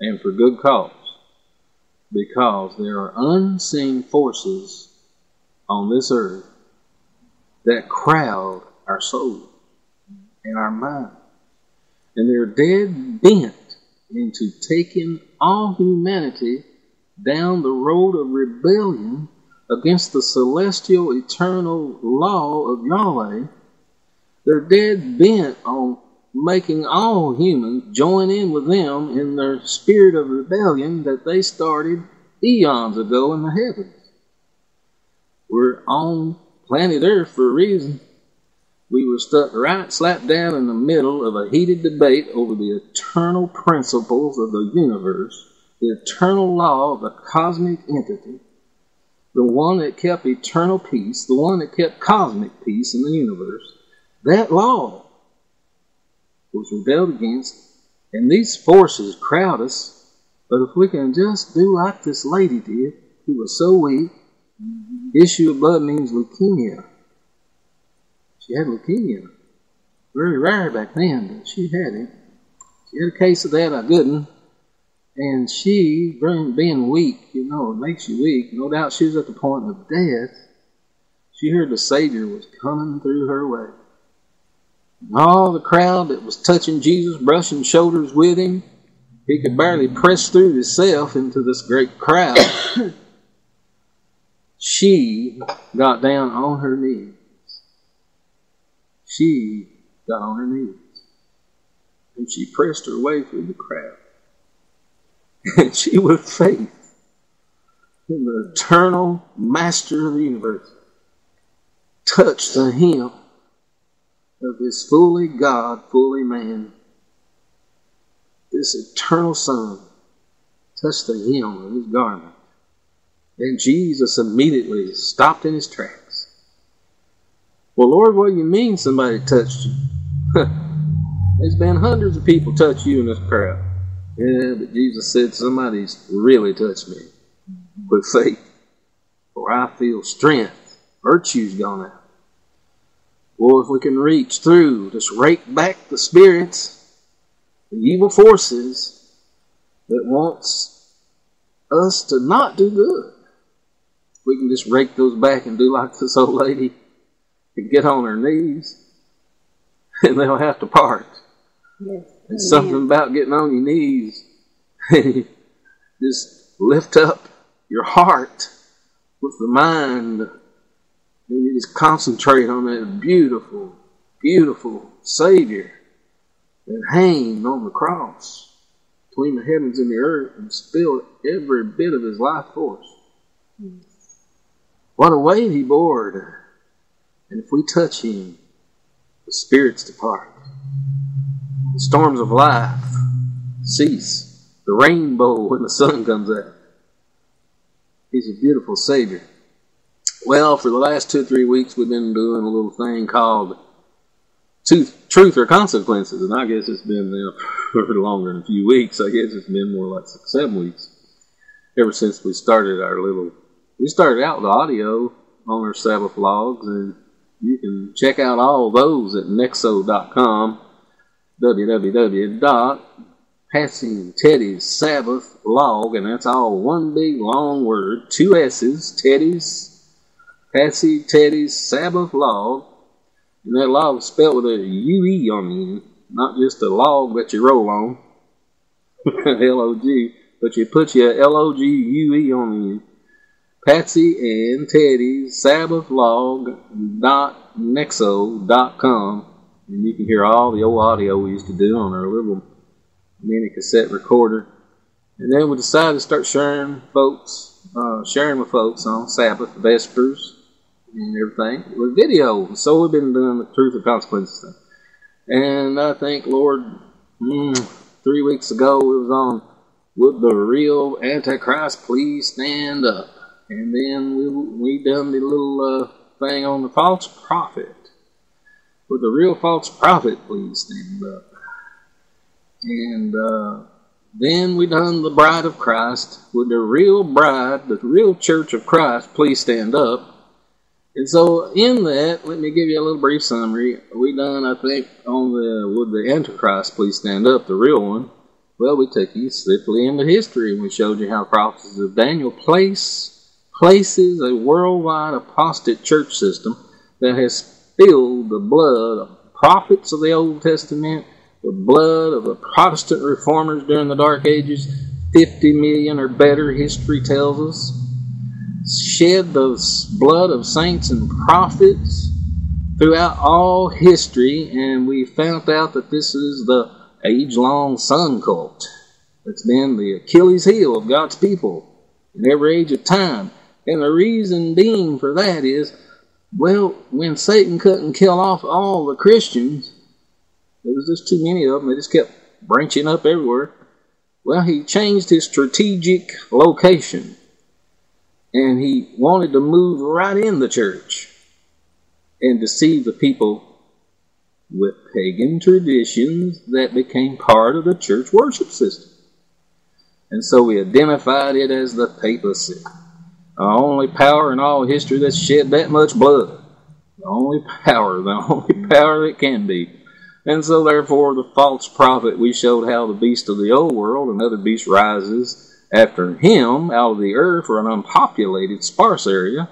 and for good cause, because there are unseen forces on this earth that crowd our soul and our mind. And they're dead bent into taking all humanity down the road of rebellion against the celestial, eternal law of Yahweh. They're dead bent on making all humans join in with them in their spirit of rebellion that they started eons ago in the heavens. We're on planet Earth for a reason. We were stuck right slap down in the middle of a heated debate over the eternal principles of the universe, the eternal law of the cosmic entity, the one that kept eternal peace, the one that kept cosmic peace in the universe. That law was rebelled against, and these forces crowd us. But if we can just do like this lady did, who was so weak, issue of blood means leukemia. She had leukemia. Very rare back then, but she had it. She had a case of that, a good one. And she, being weak, it makes you weak. No doubt she was at the point of death. She heard the Savior was coming through her way. And all the crowd that was touching Jesus, brushing shoulders with him, he could barely press through himself into this great crowd. She got down on her knees. She got on her knees. And she pressed her way through the crowd. And she, with faith in the eternal Master of the universe, touched the hem of this fully God, fully man. This eternal Son touched the hem of his garment. And Jesus immediately stopped in his tracks. Well, Lord, what do you mean somebody touched you? There's been hundreds of people touch you in this crowd. Yeah, but Jesus said somebody's really touched me with faith. For I feel strength. Virtue's gone out. Well, if we can reach through, just rake back the spirits, the evil forces that wants us to not do good. We can just rake those back and do like this old lady and get on her knees, and they'll have to part. Yes. There's something about getting on your knees and just lift up your heart with the mind, and you just concentrate on that beautiful, beautiful Savior that hanged on the cross between the heavens and the earth and spilled every bit of his life for us. Yes. What a weight he bore. And if we touch him, the spirits depart. The storms of life cease. The rainbow when the sun comes out. He's a beautiful Savior. Well, for the last 2 or 3 weeks, we've been doing a little thing called Truth or Consequences. And I guess it's been for longer than a few weeks. I guess it's been more like 6 or 7 weeks. Ever since we started we started out with audio on our Sabbath logs, and you can check out all those at nexo.com, www.Patsy and Teddy's Sabbath log, and that's all one big long word, 2 S's, Patsy, Teddy's Sabbath log, and that log is spelled with a U-E on the end, not just a log that you roll on, L-O-G, but you put your L-O-G-U-E on the end. Patsy and Teddy's Sabbath log.nexo.com, and you can hear all the old audio we used to do on our little mini cassette recorder. And then we decided to start sharing with folks on Sabbath Vespers and everything with video. So we've been doing the Truth or Consequences thing. And I think, Lord, 3 weeks ago it was on Would the Real Antichrist Please Stand Up? And then we done the little thing on the false prophet. Would the real false prophet please stand up? And then we done the bride of Christ. Would the real bride, the real church of Christ, please stand up? And so in that, let me give you a little brief summary. We done, I think, on the Would the Antichrist please stand up, the real one. Well, we took you swiftly into history, and we showed you how the prophecies of Daniel places a worldwide apostate church system that has spilled the blood of prophets of the Old Testament, the blood of the Protestant reformers during the Dark Ages, 50 million or better, history tells us, shed the blood of saints and prophets throughout all history, and we found out that this is the age-long sun cult that's been the Achilles heel of God's people in every age of time. And the reason being for that is, well, when Satan couldn't kill off all the Christians, there was just too many of them, they just kept branching up everywhere. Well, he changed his strategic location, and he wanted to move right in the church and deceive the people with pagan traditions that became part of the church worship system. And so we identified it as the papacy, the only power in all history that's shed that much blood. The only power that can be. And so therefore the false prophet, we showed how the beast of the old world, another beast, rises after him out of the earth or an unpopulated sparse area,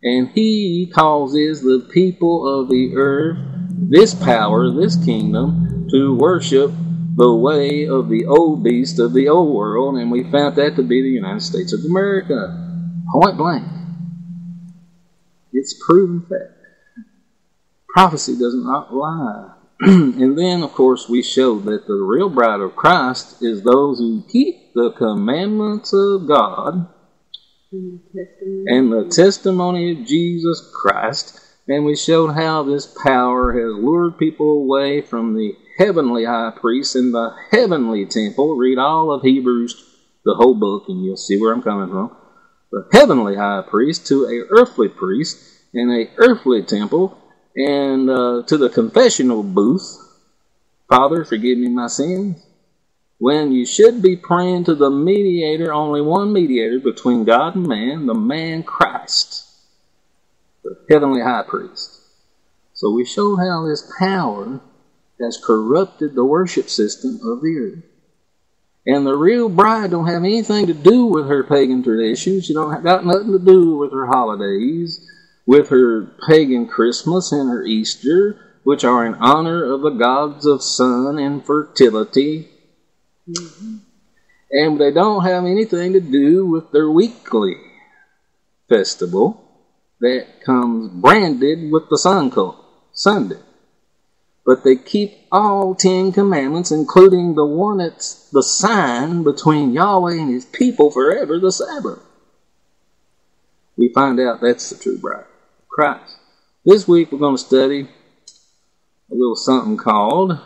and he causes the people of the earth, this power, this kingdom, to worship the way of the old beast of the old world, and we found that to be the United States of America. Point blank. It's proven fact. Prophecy does not lie. And then, of course, we showed that the real bride of Christ is those who keep the commandments of God and the testimony of Jesus Christ. And we showed how this power has lured people away from the heavenly high priest in the heavenly temple. Read all of Hebrews, the whole book, and you'll see where I'm coming from. The heavenly high priest to a earthly priest in a earthly temple, and to the confessional booth, Father, forgive me my sins, when you should be praying to the mediator, only one mediator between God and man, the man Christ, the heavenly high priest. So we showed how this power has corrupted the worship system of the earth. And the real bride don't have anything to do with her pagan traditions. She don't got nothing to do with her holidays, with her pagan Christmas and her Easter, which are in honor of the gods of sun and fertility. Mm-hmm. And they don't have anything to do with their weekly festival that comes branded with the sun cult, Sunday. But they keep all 10 commandments, including the one that's the sign between Yahweh and his people forever, the Sabbath. We find out that's the true bride of Christ. This week we're going to study a little something called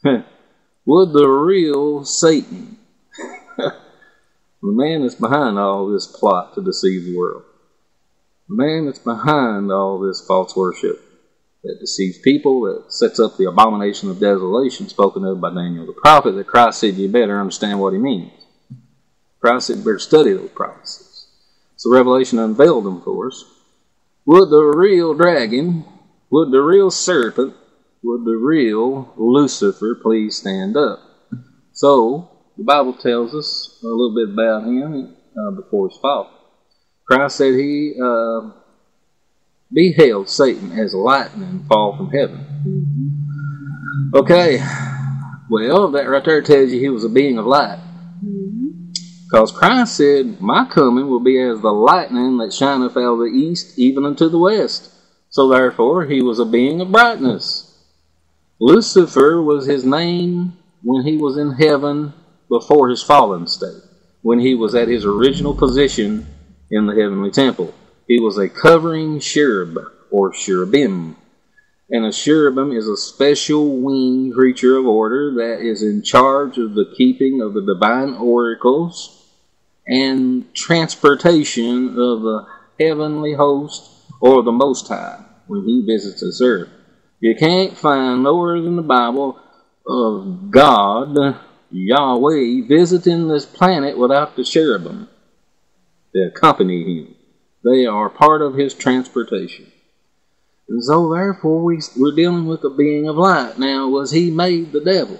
Would the Real Satan, the man that's behind all this plot to deceive the world, the man that's behind all this false worship that deceives people, that sets up the abomination of desolation spoken of by Daniel the prophet, that Christ said you better understand what he means. Christ said you better study those prophecies. So Revelation unveiled them for us. Would the real dragon, would the real serpent, would the real Lucifer please stand up? So the Bible tells us a little bit about him before his fall. Christ said he beheld Satan as lightning fall from heaven. Okay, well, that right there tells you he was a being of light. Because Christ said, my coming will be as the lightning that shineth out of the east, even unto the west. So therefore, he was a being of brightness. Lucifer was his name when he was in heaven before his fallen state, when he was at his original position in the heavenly temple. He was a covering cherub, or cherubim. And a cherubim is a special winged creature of order that is in charge of the keeping of the divine oracles and transportation of the heavenly host or the Most High when he visits this earth. You can't find nowhere in the Bible of God, Yahweh, visiting this planet without the cherubim that accompany him. They are part of his transportation. And so therefore we're dealing with a being of light. Now, was he made the devil?